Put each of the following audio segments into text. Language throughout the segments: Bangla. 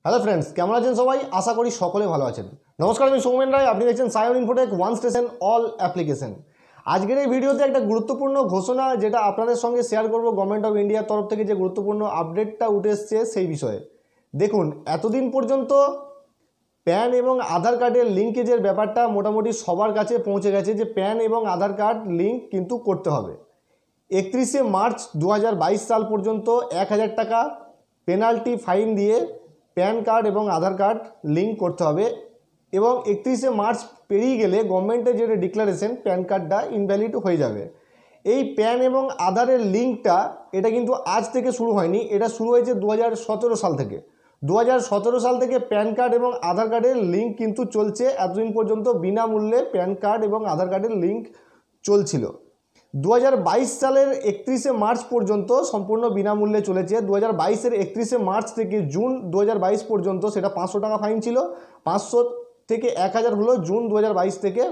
হ্যালো ফ্রেন্ডস, কেমন আছেন সবাই? আশা করি সকলে ভালো আছেন। নমস্কার, আমি সৌমেন রায়। আপনি দেখছেন Sayan Infotech one station all application. আজকের এই ভিডিওতে একটা গুরুত্বপূর্ণ ঘোষণা যেটা আপনাদের সঙ্গে শেয়ার করব, গভর্নমেন্ট অফ ইন্ডিয়ার তরফ থেকে যে গুরুত্বপূর্ণ আপডেটটা উঠে এসছে সেই বিষয়ে। দেখুন, এতদিন পর্যন্ত প্যান এবং আধার কার্ডের লিঙ্কেজের ব্যাপারটা মোটামুটি সবার কাছে পৌঁছে গেছে যে প্যান এবং আধার কার্ড লিঙ্ক কিন্তু করতে হবে। 31শে মার্চ 2022 সাল পর্যন্ত 1000 টাকা পেনাল্টি ফাইন দিয়ে প্যান কার্ড এবং আধার কার্ড লিঙ্ক করতে হবে, এবং 31শে মার্চ পেরিয়ে গেলে গভর্নমেন্টের যেটা ডিক্লারেশন, প্যান কার্ডটা ইনভ্যালিড হয়ে যাবে। এই প্যান এবং আধারের লিঙ্কটা এটা কিন্তু আজ থেকে শুরু হয়নি, এটা শুরু হয়েছে 2017 সাল থেকে। 2017 সাল থেকে প্যান কার্ড এবং আধার কার্ডের লিঙ্ক কিন্তু চলছে। এতদিন পর্যন্ত বিনামূল্যে প্যান কার্ড এবং আধার কার্ডের লিঙ্ক চলছিল। 2022 সালের 31শে মার্চ পর্যন্ত সম্পূর্ণ বিনামূল্যে চলেছে। 2022-এর 31শে মার্চ থেকে জুন 2022 পর্যন্ত সেটা 500 টাকা ফাইন ছিল, 500 থেকে 1000 হলো জুন 2022 থেকে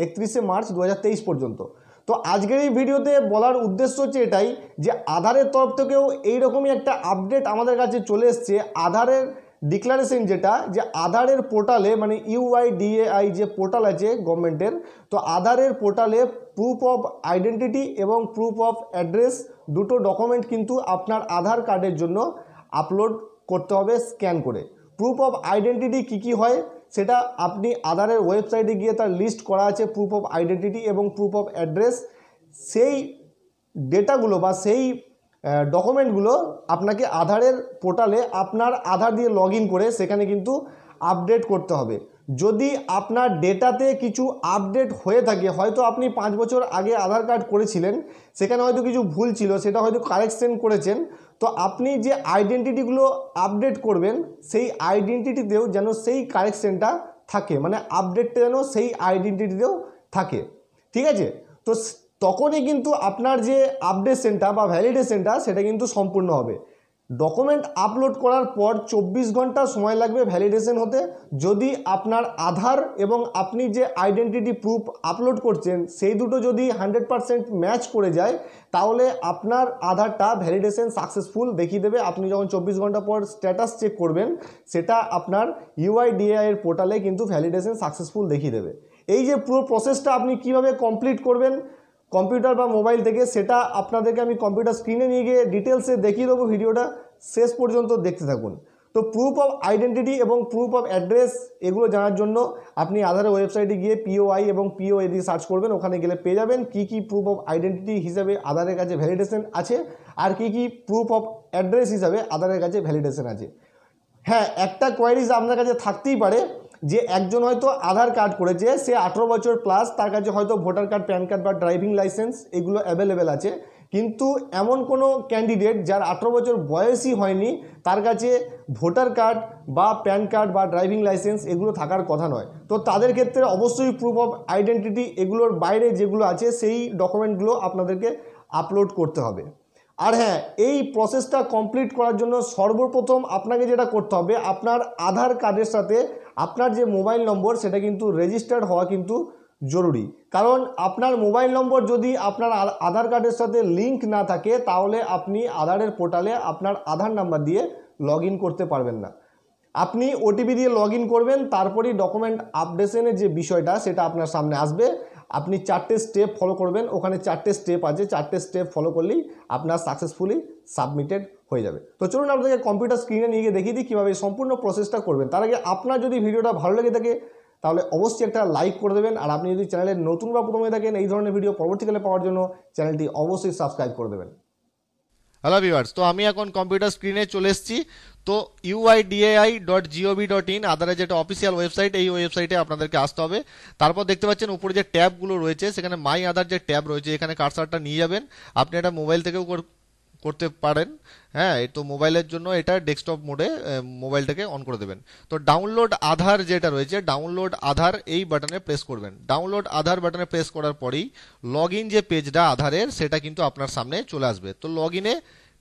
31শে মার্চ 2023 পর্যন্ত। তো আজকের এই ভিডিওতে বলার উদ্দেশ্য হচ্ছে এটাই যে আধারের তরফ থেকেও এইরকমই একটা আপডেট আমাদের কাছে চলে এসছে। আধারের ডিক্লারেশন যেটা, যে আধারের পোর্টালে, মানে UIDAI যে পোর্টাল আছে গভর্নমেন্টের, তো আধারের পোর্টালে প্রুফ অফ আইডেন্টিটি এবং প্রুফ অফ অ্যাড্রেস দুটো ডকুমেন্ট কিন্তু আপনার আধার কার্ডের জন্য আপলোড করতে হবে স্ক্যান করে। প্রুফ অফ আইডেন্টিটি কী হয় সেটা আপনি আধারের ওয়েবসাইটে গিয়ে তার লিস্ট করা আছে, প্রুফ অফ আইডেন্টিটি এবং প্রুফ অফ অ্যাড্রেস। সেই ডেটাগুলো বা সেই ডকুমেন্টগুলো আপনাকে আধারের পোর্টালে আপনার আধার দিয়ে লগ ইন করে সেখানে কিন্তু আপডেট করতে হবে। যদি আপনার ডেটাতে কিছু আপডেট হয়ে থাকে, হয়তো আপনি 5 বছর আগে আধার কার্ড করেছিলেন, সেখানে হয়তো কিছু ভুল ছিল, সেটা হয়তো কারেকশন করেছেন, তো আপনি যে আইডেন্টিটিগুলো আপডেট করবেন সেই আইডেন্টিটিতেও যেন সেই কারেকশনটা থাকে, মানে আপডেটটা যেন সেই আইডেন্টিটিতেও থাকে। ঠিক আছে? তো তখনই কিন্তু আপনার যে আপডেশনটা বা ভ্যালিডেশনটা সেটা কিন্তু সম্পূর্ণ হবে। ডকুমেন্ট আপলোড করার পর 24 ঘন্টা সময় লাগবে ভ্যালিডেশন হতে। যদি আপনার আধার এবং আপনি যে আইডেন্টিটি প্রুফ আপলোড করছেন সেই দুটো যদি 100% ম্যাচ করে যায়, তাহলে আপনার আধারটা ভ্যালিডেশন সাকসেসফুল দেখিয়ে দেবে। আপনি যখন 24 ঘন্টা পর স্ট্যাটাস চেক করবেন, সেটা আপনার UIDAI এর পোর্টালে কিন্তু ভ্যালিডেশন সাকসেসফুল দেখিয়ে দেবে। এই যে পুরো প্রসেসটা আপনি কিভাবে কমপ্লিট করবেন কম্পিউটার বা মোবাইল থেকে, সেটা আপনাদেরকে আমি কম্পিউটার স্ক্রিনে নিয়ে গিয়ে ডিটেলসে দেখিয়ে দেবো। ভিডিওটা শেষ পর্যন্ত দেখতে থাকুন। তো প্রুফ অফ আইডেন্টিটি এবং প্রুফ অফ অ্যাড্রেস এগুলো জানার জন্য আপনি আধারের ওয়েবসাইটে গিয়ে POI এবং POA দিয়ে সার্চ করবেন। ওখানে গেলে পেয়ে যাবেন কী কী প্রুফ অফ আইডেন্টিটি হিসাবে আধারের কাছে ভ্যালিডেশন আছে আর কী কী প্রুফ অফ অ্যাড্রেস হিসাবে আধারের কাছে ভ্যালিডেশন আছে। হ্যাঁ, একটা কোয়ারিজ আপনার কাছে থাকতেই পারে যে একজন হয়তো আধার কার্ড করেছে, সে 18 বছর প্লাস, তার কাছে হয়তো ভোটার কার্ড, প্যান কার্ড বা ড্রাইভিং লাইসেন্স এগুলো অ্যাভেলেবেল আছে, কিন্তু এমন কোনো ক্যান্ডিডেট যার 18 বছর বয়সই হয়নি, তার কাছে ভোটার কার্ড বা প্যান কার্ড বা ড্রাইভিং লাইসেন্স এগুলো থাকার কথা নয়। তো তাদের ক্ষেত্রে অবশ্যই প্রুফ অফ আইডেন্টিটি এগুলোর বাইরে যেগুলো আছে সেই ডকুমেন্টগুলো আপনাদেরকে আপলোড করতে হবে। আর হ্যাঁ, এই প্রসেসটা কমপ্লিট করার জন্য সর্বপ্রথম আপনাকে যেটা করতে হবে, আপনার আধার কার্ডের সাথে আপনার যে মোবাইল নম্বর সেটা কিন্তু রেজিস্টার্ড হওয়া কিন্তু জরুরি। কারণ আপনার মোবাইল নম্বর যদি আপনার আধার কার্ডের সাথে লিঙ্ক না থাকে, তাহলে আপনি আধারের পোর্টালে আপনার আধার নাম্বার দিয়ে লগ ইন করতে পারবেন না। আপনি OTP দিয়ে লগ ইন করবেন, তারপরেই ডকুমেন্ট আপডেশনের যে বিষয়টা সেটা আপনার সামনে আসবে। আপনি 4টে স্টেপ ফলো করবেন, ওখানে 4টে স্টেপ আছে, 4টে স্টেপ ফলো করলেই আপনার সাকসেসফুলি সাবমিটেড হয়ে যাবে। তো চলুন আপনাদেরকে কম্পিউটার স্ক্রিনে নিয়ে গিয়ে দেখিয়ে দিই কীভাবে সম্পূর্ণ প্রসেসটা করবেন। তার আগে আপনার যদি ভিডিওটা ভালো লেগে থাকে তাহলে অবশ্যই একটা লাইক করে দেবেন, আর আপনি যদি চ্যানেলের নতুন বা প্রথমে থাকেন এই ধরনের ভিডিও পরবর্তীকালে পাওয়ার জন্য চ্যানেলটি অবশ্যই সাবস্ক্রাইব করে দেবেন। হ্যালো ভিউয়ার্স, তো আমি এখন কম্পিউটার স্ক্রিনে চলে এসেছি। তো uidai.gov.in আধারের যেটা অফিসিয়াল ওয়েবসাইট, এই ওয়েবসাইটে আপনাদেরকে আসতে হবে। তারপর দেখতে পাচ্ছেন উপরে যে ট্যাবগুলো রয়েছে, সেখানে মাই আধার যে ট্যাব রয়েছে, এখানে কার্সারটা নিয়ে যাবেন। আপনি এটা মোবাইল থেকেও করতে পারেন। হ্যাঁ, তো মোবাইলের জন্য এটা ডেস্কটপ মোডে মোবাইলটাকে অন করে দেবেন। তো ডাউনলোড আধার যেটা রয়েছে, ডাউনলোড আধার এই বাটনে প্রেস করবেন। ডাউনলোড আধার বাটনে প্রেস করার পরেই লগ ইন যে পেজটা আধারের সেটা কিন্তু আপনার সামনে চলে আসবে। তো লগ ইনে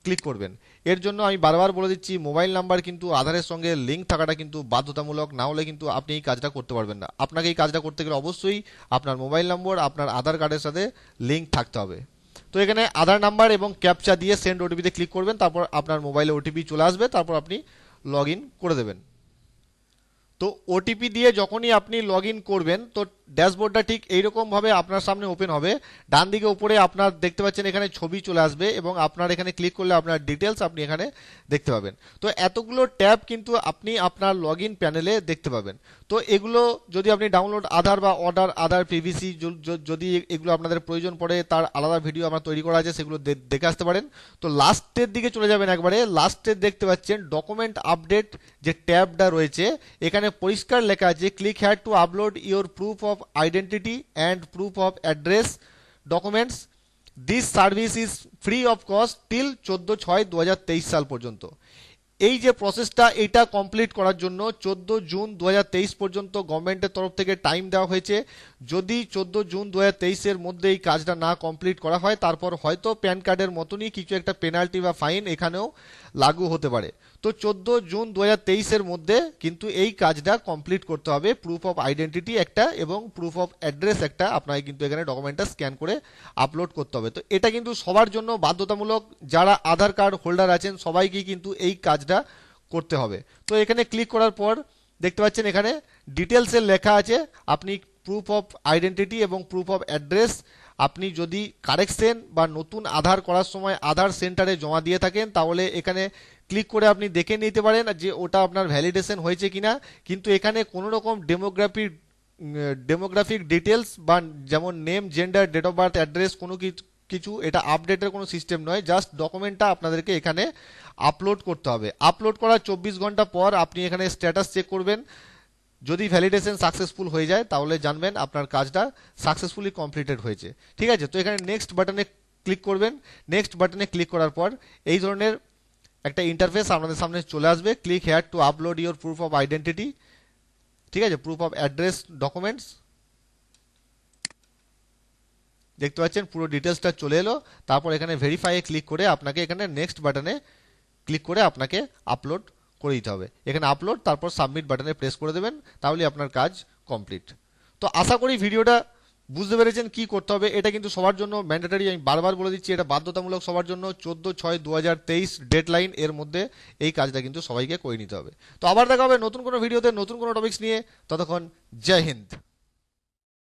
ক্লিক করবেন। এর জন্য আমি বারবার বলে দিচ্ছি, মোবাইল নাম্বার কিন্তু আধারের সঙ্গে লিঙ্ক থাকাটা কিন্তু বাধ্যতামূলক, না হলে কিন্তু আপনি এই কাজটা করতে পারবেন না। আপনাকে এই কাজটা করতে গেলে অবশ্যই আপনার মোবাইল নম্বর আপনার আধার কার্ডের সাথে লিঙ্ক থাকতে হবে। তো এখানে আধার নাম্বার এবং ক্যাপচা দিয়ে সেন্ড OTP তে ক্লিক করবেন, তারপর আপনার মোবাইলে OTP চলে আসবে, তারপর আপনি লগ ইন করে দেবেন। তো ওটিপি দিয়ে যখনই আপনি লগ ইন করবেন তো ড্যাশবোর্ডটা ঠিক এইরকমভাবে আপনার সামনে ওপেন হবে। ডান দিকে উপরে আপনার দেখতে পাচ্ছেন এখানে ছবি চলে আসবে এবং আপনার এখানে ক্লিক করলে আপনার ডিটেলস আপনি এখানে দেখতে পাবেন। তো এতগুলো ট্যাব কিন্তু আপনি আপনার লগ ইন প্যানেলে দেখতে পাবেন। তো এগুলো যদি আপনি ডাউনলোড আধার বা অর্ডার আধার পিভিসি যদি এগুলো আপনাদের প্রয়োজন পড়ে তার আলাদা ভিডিও আমার তৈরি করা আছে, সেগুলো দেখে আসতে পারেন। তো লাস্টের দিকে চলে যাবেন, একবারে লাস্টের দেখতে পাচ্ছেন ডকুমেন্ট আপডেট যে ট্যাবটা রয়েছে, এখানে পরিষ্কার লেখা আছে click had to upload your proof of identity and proof of address documents. This service is free of cost till 14/6/2023 সাল পর্যন্ত। এই যে প্রসেসটা এটা কমপ্লিট করার জন্য 14 জুন 2023 পর্যন্ত গভর্নমেন্টের তরফ থেকে টাইম দেওয়া হয়েছে। যদি 14 জুন 2023 এর মধ্যে এই কাজটা না কমপ্লিট করা হয় তারপর হয়তো প্যান কার্ডের মতনই কিছু একটা পেনাল্টি বা ফাইন এখানেও লাগু হতে পারে। তো 14 জুন 2023 এর মধ্যে কিন্তু এই কাজটা কমপ্লিট করতে হবে। প্রুফ অফ আইডেন্টিটি একটা এবং প্রুফ অফ অ্যাড্রেস একটা আপনাকে কিন্তু এখানে ডকুমেন্টটা স্ক্যান করে আপলোড করতে হবে। তো এটা কিন্তু সবার জন্য বাধ্যতামূলক, যারা আধার কার্ড হোল্ডার আছেন সবাইকেই কিন্তু এই কাজটা করতে হবে। তো এখানে ক্লিক করার পর দেখতে পাচ্ছেন এখানে ডিটেলসের লেখা আছে আপনি প্রুফ অফ আইডেন্টিটি এবং প্রুফ অফ অ্যাড্রেস আপনি যদি কারেকশন বা নতুন আধার করার সময় আধার সেন্টারে জমা দিয়ে থাকেন তাহলে এখানে ক্লিক করে আপনি দেখে নিতে পারেন যে ওটা আপনার ভ্যালিডেশন হয়েছে কিনা। কিন্তু এখানে কোনো রকম ডেমোগ্রাফিক ডিটেলস বা যেমন name, gender, date of birth, address কোনো কিছু এটা আপডেটের কোনো সিস্টেম নয়। জাস্ট ডকুমেন্টটা আপনাদেরকে এখানে আপলোড করতে হবে। আপলোড করার 24 ঘন্টা পর আপনি এখানে স্ট্যাটাস চেক করবেন। যদি ভ্যালিডেশন সাকসেসফুল হয়ে যায় তাহলে জানবেন আপনার কাজটা সাকসেসফুলি কমপ্লিটেড হয়েছে। ঠিক আছে, তো এখানে নেক্সট বাটনে ক্লিক করবেন। নেক্সট বাটনে ক্লিক করার পর এই ধরনের একটা ইন্টারফেস আপনাদের সামনে চলে আসবে। Click here two upload your proof of identity, ঠিক আছে, প্রুফ অফ অ্যাড্রেস ডকুমেন্টস। দেখতে পাচ্ছেন পুরো ডিটেলসটা চলে এলো। তারপর এখানে ভেরিফাই এ ক্লিক করে আপনাকে এখানে নেক্সট বাটনে ক্লিক করে আপনাকে আপলোড করে দিতে হবে। এখানে আপলোড তারপর সাবমিট বাটনে প্রেস করে দেবেন, তাহলে আপনার কাজ কমপ্লিট। তো আশা করি ভিডিওটা বুঝতে পেরেছেন কি করতে হবে। এটা কিন্তু সবার জন্য ম্যান্ডেটরি, আমি বারবার বলে দিচ্ছি এটা বাধ্যতামূলক সবার জন্য। 14/6/2023 ডেডলাইন, এর মধ্যে এই কাজটা কিন্তু সবাইকে করে নিতে হবে। তো আবার দেখা হবে নতুন কোনো ভিডিওতে নতুন কোনো টপিকস নিয়ে। ততক্ষণ জয় হিন্দ।